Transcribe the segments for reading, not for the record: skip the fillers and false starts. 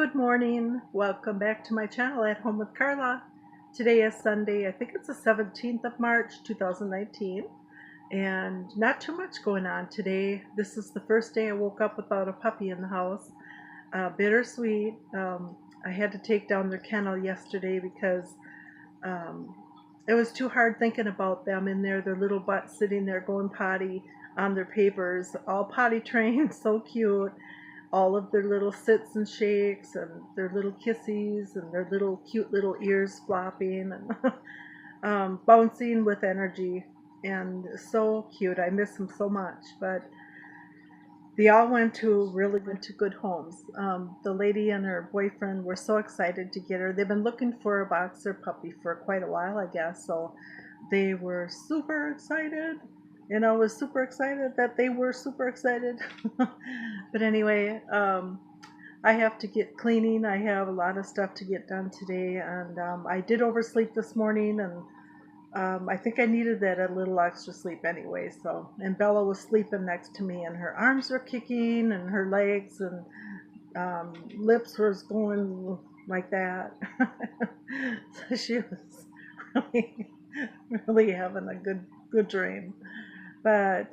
Good morning. Welcome back to my channel at Home with Carla. Today is Sunday. I think it's the 17th of March 2019, and not too much going on today. This is the first day I woke up without a puppy in the house. Bittersweet. I had to take down their kennel yesterday because um, it was too hard thinking about them in there, their little butts sitting there going potty on their papers, all potty trained, so cute. All of their little sits and shakes and their little kissies and their little cute little ears flopping and bouncing with energy, and so cute. I miss them so much, but they all really went to good homes. The lady and her boyfriend were so excited to get her. They've been looking for a boxer puppy for quite a while, I guess, so they were super excited. And I was super excited that they were super excited. But anyway, I have to get cleaning. I have a lot of stuff to get done today, and I did oversleep this morning, and I think I needed that a little extra sleep anyway. So, and Bella was sleeping next to me, and her arms were kicking, and her legs and lips was going like that. So she was really, really having a good dream. But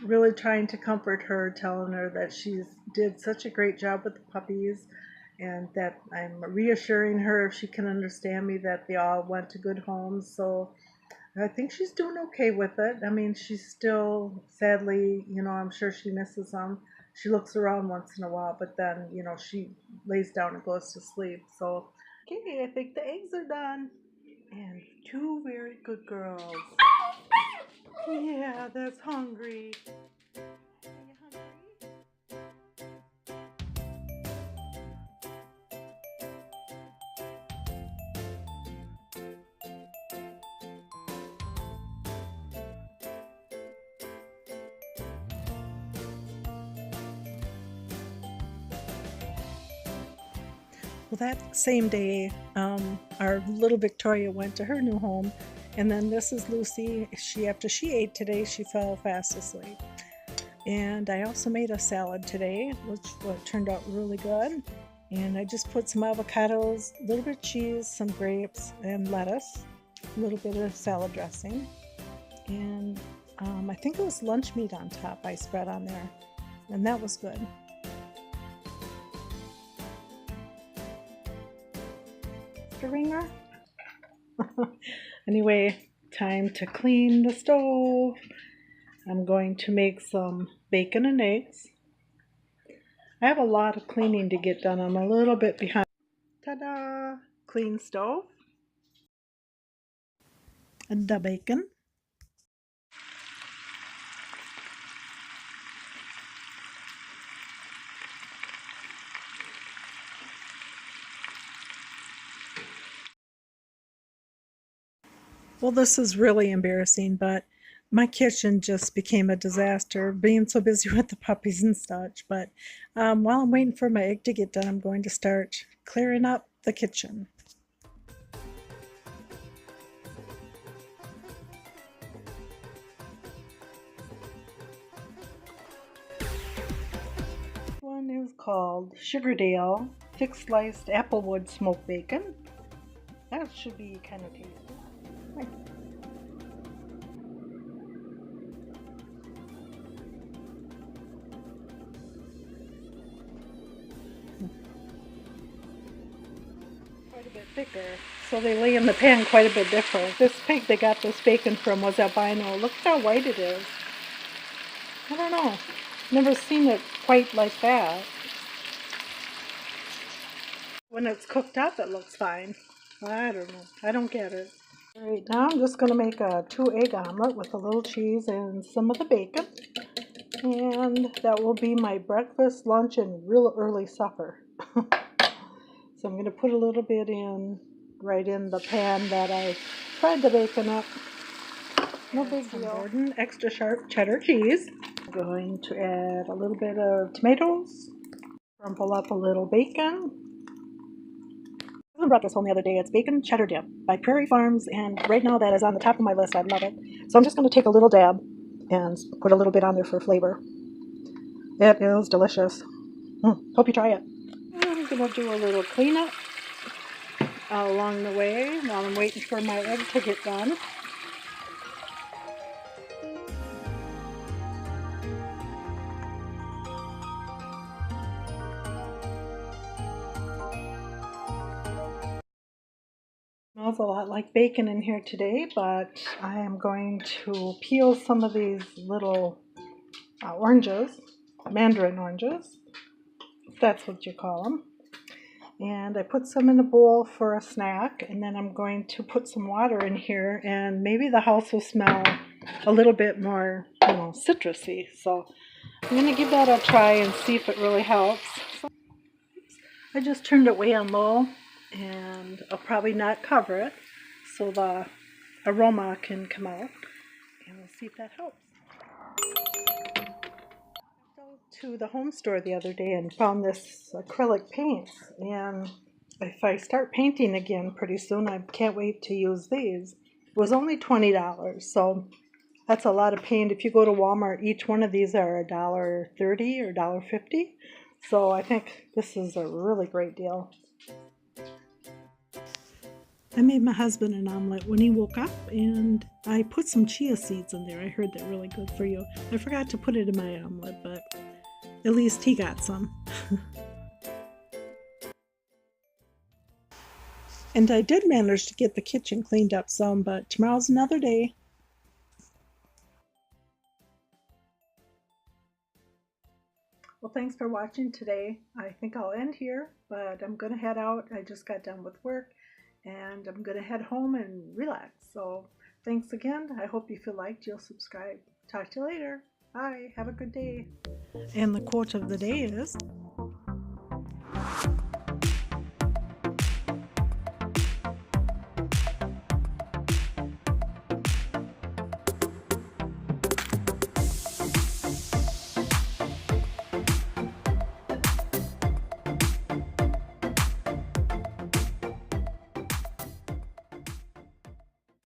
really trying to comfort her, telling her that she's did such a great job with the puppies, and that I'm reassuring her, if she can understand me, that they all went to good homes. So I think she's doing okay with it. I mean, she's still, sadly, I'm sure she misses them. She looks around once in a while, but then, she lays down and goes to sleep. So, okay, I think the eggs are done. And two very good girls. Yeah, that's hungry. Are you hungry? Well, that same day, our little Victoria went to her new home, and then this is Lucy. After she ate today, she fell fast asleep. And I also made a salad today, which turned out really good. And I just put some avocados, a little bit of cheese, some grapes, and lettuce, a little bit of salad dressing, and I think it was lunch meat on top I spread on there, and that was good. Ringer. Anyway, time to clean the stove. I'm going to make some bacon and eggs. I have a lot of cleaning to get done. I'm a little bit behind. Ta-da! Clean stove. And the bacon. Well, this is really embarrassing, but my kitchen just became a disaster, being so busy with the puppies and such. But while I'm waiting for my egg to get done, I'm going to start clearing up the kitchen. One is called Sugardale thick sliced applewood smoked bacon. That should be kind of tasty. Quite a bit thicker, so they lay in the pan quite a bit different. This pig they got this bacon from was albino. Look how white it is. I don't know. Never seen it quite like that. When it's cooked up, it looks fine. I don't know. I don't get it. Alright, now I'm just going to make a 2-egg omelet with a little cheese and some of the bacon. And that will be my breakfast, lunch, and real early supper. So I'm going to put a little bit right in the pan that I fried the bacon up. No big deal. Gordon extra sharp cheddar cheese. I'm going to add a little bit of tomatoes. Crumple up a little bacon. I brought this home the other day. It's bacon cheddar dip by Prairie Farms, and right now that is on the top of my list. I love it. So I'm just going to take a little dab and put a little bit on there for flavor. It is delicious. Hope you try it. going to do a little cleanup along the way while I'm waiting for my egg to get done. Smells a lot like bacon in here today, but I am going to peel some of these little oranges, mandarin oranges, if that's what you call them. And I put some in a bowl for a snack, and then I'm going to put some water in here, and maybe the house will smell a little bit more, citrusy. So I'm going to give that a try and see if it really helps. So, I just turned it way on low, and I'll probably not cover it so the aroma can come out, and we'll see if that helps. To the home store the other day and found this acrylic paint, and if I start painting again pretty soon, I can't wait to use these. It was only $20, so that's a lot of paint. If you go to Walmart, each one of these are $1.30 or $1.50, so I think this is a really great deal. I made my husband an omelet when he woke up, and I put some chia seeds in there. I heard they're really good for you. I forgot to put it in my omelet, but at least he got some. And I did manage to get the kitchen cleaned up some, but tomorrow's another day. Well, thanks for watching today. I think I'll end here, but I'm going to head out. I just got done with work, and I'm going to head home and relax. So thanks again. I hope if you liked, you'll subscribe. Talk to you later. Bye. Have a good day. And the quote of the day is,